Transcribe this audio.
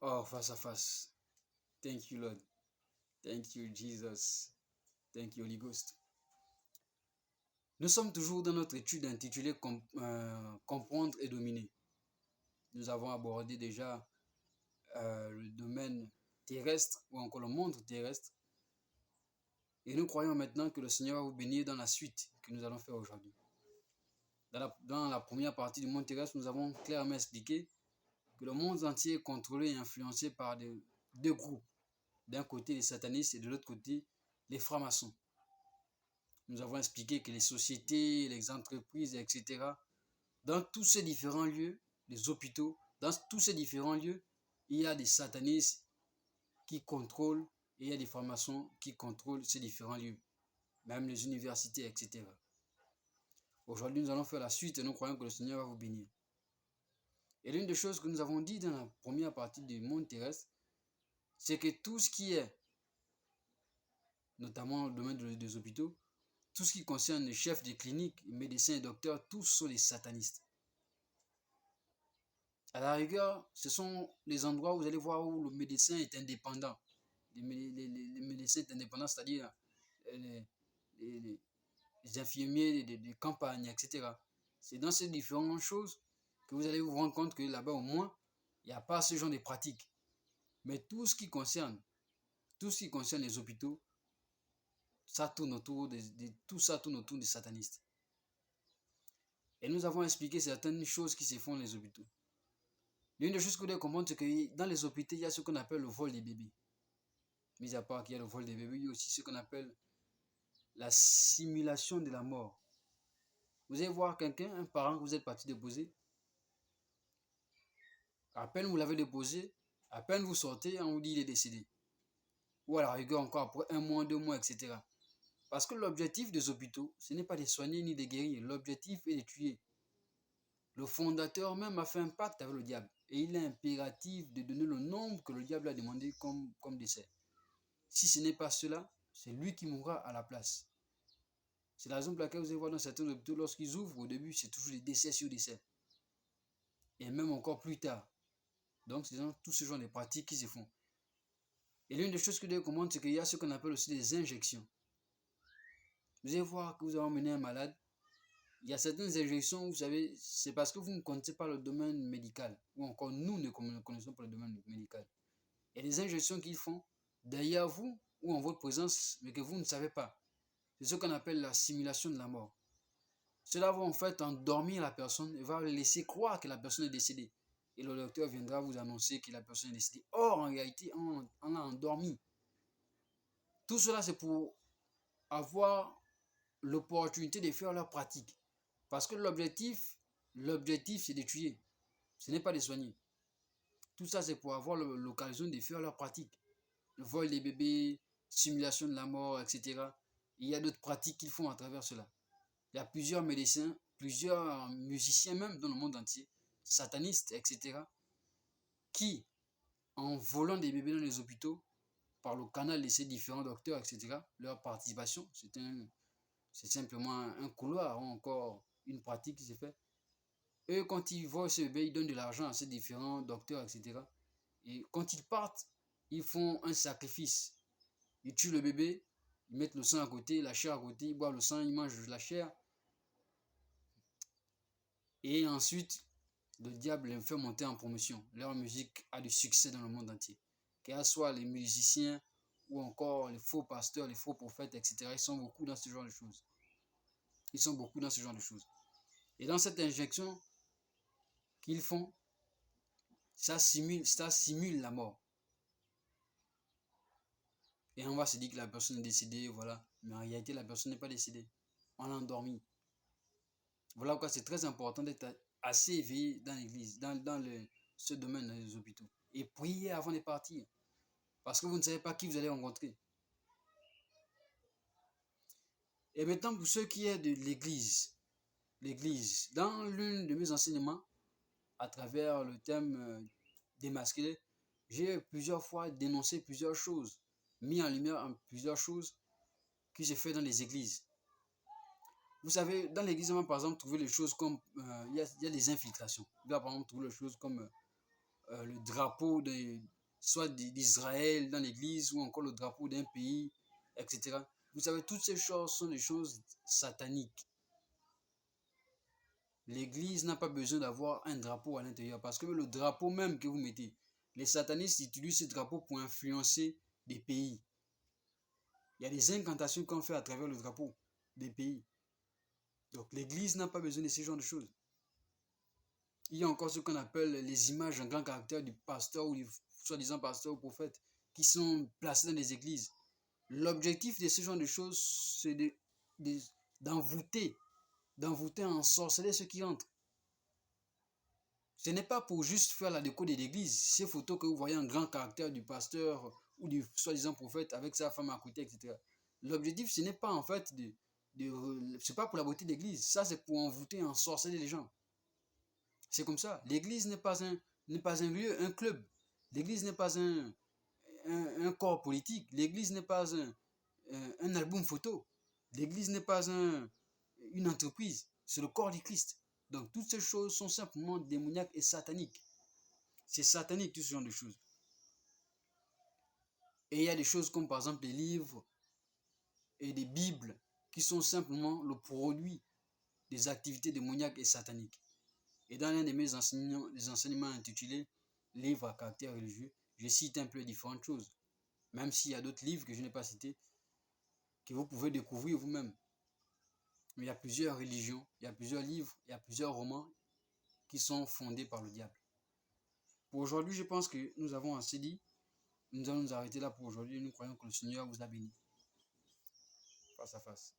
Oh, face à face. Thank you, Lord. Thank you, Jesus. Thank you, Holy Ghost. Nous sommes toujours dans notre étude intitulée Comprendre et dominer. Nous avons abordé déjà le domaine terrestre ou encore le monde terrestre. Et nous croyons maintenant que le Seigneur va vous bénir dans la suite que nous allons faire aujourd'hui. Dans la première partie du monde terrestre, nous avons clairement expliqué que le monde entier est contrôlé et influencé par deux groupes. D'un côté les satanistes et de l'autre côté les francs-maçons. Nous avons expliqué que les sociétés, les entreprises, etc., dans tous ces différents lieux, les hôpitaux, dans tous ces différents lieux, il y a des satanistes qui contrôlent et il y a des francs-maçons qui contrôlent ces différents lieux, même les universités, etc. Aujourd'hui, nous allons faire la suite et nous croyons que le Seigneur va vous bénir. Et l'une des choses que nous avons dit dans la première partie du monde terrestre, c'est que tout ce qui est, notamment le domaine des hôpitaux, tout ce qui concerne les chefs des cliniques, les médecins et docteurs, tous sont des satanistes. À la rigueur, ce sont les endroits où vous allez voir où le médecin est indépendant. Les médecins sont indépendants, c'est-à-dire les, les infirmiers des campagnes, etc. C'est dans ces différentes choses que vous allez vous rendre compte que là-bas, au moins, il n'y a pas ce genre de pratiques. Mais tout ce qui concerne les hôpitaux, ça tourne autour tout ça tourne autour des satanistes. Et nous avons expliqué certaines choses qui se font dans les hôpitaux. L'une des choses que vous devez comprendre, c'est que dans les hôpitaux, il y a ce qu'on appelle le vol des bébés. Mis à part qu'il y a le vol des bébés, il y a aussi ce qu'on appelle la simulation de la mort. Vous allez voir quelqu'un, un parent que vous êtes parti déposer. À peine vous l'avez déposé, à peine vous sortez, on vous dit qu'il est décédé. Ou à la rigueur encore après 1 mois, 2 mois, etc. Parce que l'objectif des hôpitaux, ce n'est pas de soigner ni de guérir. L'objectif est de tuer. Le fondateur même a fait un pacte avec le diable. Et il est impératif de donner le nombre que le diable a demandé comme décès. Si ce n'est pas cela, c'est lui qui mourra à la place. C'est la raison pour laquelle vous allez voir dans certains hôpitaux, lorsqu'ils ouvrent, au début, c'est toujours des décès sur décès. Et même encore plus tard. Donc, c'est tout ce genre de pratiques qui se font. Et l'une des choses que je recommande, c'est qu'il y a ce qu'on appelle aussi des injections. Vous allez voir que vous avez emmené un malade. Il y a certaines injections, vous savez, c'est parce que vous ne connaissez pas le domaine médical. Ou encore, nous ne connaissons pas le domaine médical. Il y a des injections qu'ils font derrière vous ou en votre présence, mais que vous ne savez pas. C'est ce qu'on appelle la simulation de la mort. Cela va en fait endormir la personne et va laisser croire que la personne est décédée. Et le docteur viendra vous annoncer que la personne est décédée. Or, en réalité, on l'a endormi. Tout cela, c'est pour avoir l'opportunité de faire leur pratique. Parce que l'objectif, c'est de tuer. Ce n'est pas de soigner. Tout ça, c'est pour avoir l'occasion de faire leur pratique. Le vol des bébés, simulation de la mort, etc. Il y a d'autres pratiques qu'ils font à travers cela. Il y a plusieurs médecins, plusieurs musiciens même dans le monde entier, satanistes, etc., qui, en volant des bébés dans les hôpitaux, par le canal de ces différents docteurs, etc., leur participation, c'est simplement un couloir ou encore une pratique qui se fait. Eux, quand ils voient ce bébé, ils donnent de l'argent à ces différents docteurs, etc. Et quand ils partent, ils font un sacrifice. Ils tuent le bébé, ils mettent le sang à côté, la chair à côté, ils boivent le sang, ils mangent la chair. Et ensuite, le diable les fait monter en promotion. Leur musique a du succès dans le monde entier. Qu'elles soient les musiciens ou encore les faux pasteurs, les faux prophètes, etc. Ils sont beaucoup dans ce genre de choses. Ils sont beaucoup dans ce genre de choses. Et dans cette injection qu'ils font, ça simule la mort. Et on va se dire que la personne est décédée, voilà. Mais en réalité, la personne n'est pas décédée. On l'a endormie. Voilà pourquoi c'est très important d'être assez éveillé dans l'église, ce domaine, dans les hôpitaux. Et prier avant de partir. Parce que vous ne savez pas qui vous allez rencontrer. Et maintenant, pour ce qui est de l'église, dans l'une de mes enseignements, à travers le thème démasqué, j'ai plusieurs fois dénoncé plusieurs choses, mis en lumière plusieurs choses qui se font dans les églises. Vous savez, dans l'église, on va par exemple trouver les choses comme, il y a des infiltrations. On va par exemple trouver les choses comme le drapeau soit d'Israël dans l'église ou encore le drapeau d'un pays, etc. Vous savez, toutes ces choses sont des choses sataniques. L'église n'a pas besoin d'avoir un drapeau à l'intérieur parce que le drapeau même que vous mettez, les satanistes utilisent ce drapeau pour influencer des pays. Il y a des incantations qu'on fait à travers le drapeau des pays. Donc l'église n'a pas besoin de ce genre de choses. Il y a encore ce qu'on appelle les images en grand caractère du pasteur ou du soi-disant pasteur ou prophète qui sont placées dans les églises. L'objectif de ce genre de choses, c'est d'envoûter, ensorceler ceux qui entrent. Ce n'est pas pour juste faire la déco de l'église. Ces photos que vous voyez en grand caractère du pasteur ou du soi-disant prophète avec sa femme à côté, etc. L'objectif, ce n'est pas en fait c'est pas pour la beauté de l'église. Ça, c'est pour envoûter, ensorceler les gens. C'est comme ça. L'église n'est pas un lieu, un club. L'église n'est pas un corps politique. L'église n'est pas un album photo. L'église n'est pas une entreprise. C'est le corps du Christ. Donc toutes ces choses sont simplement démoniaques et sataniques. C'est satanique tout ce genre de choses. Et il y a des choses comme par exemple des livres et des bibles qui sont simplement le produit des activités démoniaques et sataniques. Et dans l'un de mes enseignements intitulés Livres à caractère religieux, je cite un peu différentes choses. Même s'il y a d'autres livres que je n'ai pas cités, que vous pouvez découvrir vous-même. Mais il y a plusieurs religions, il y a plusieurs livres, il y a plusieurs romans qui sont fondés par le diable. Pour aujourd'hui, je pense que nous avons assez dit. Nous allons nous arrêter là pour aujourd'hui. Nous croyons que le Seigneur vous a béni. Face à face.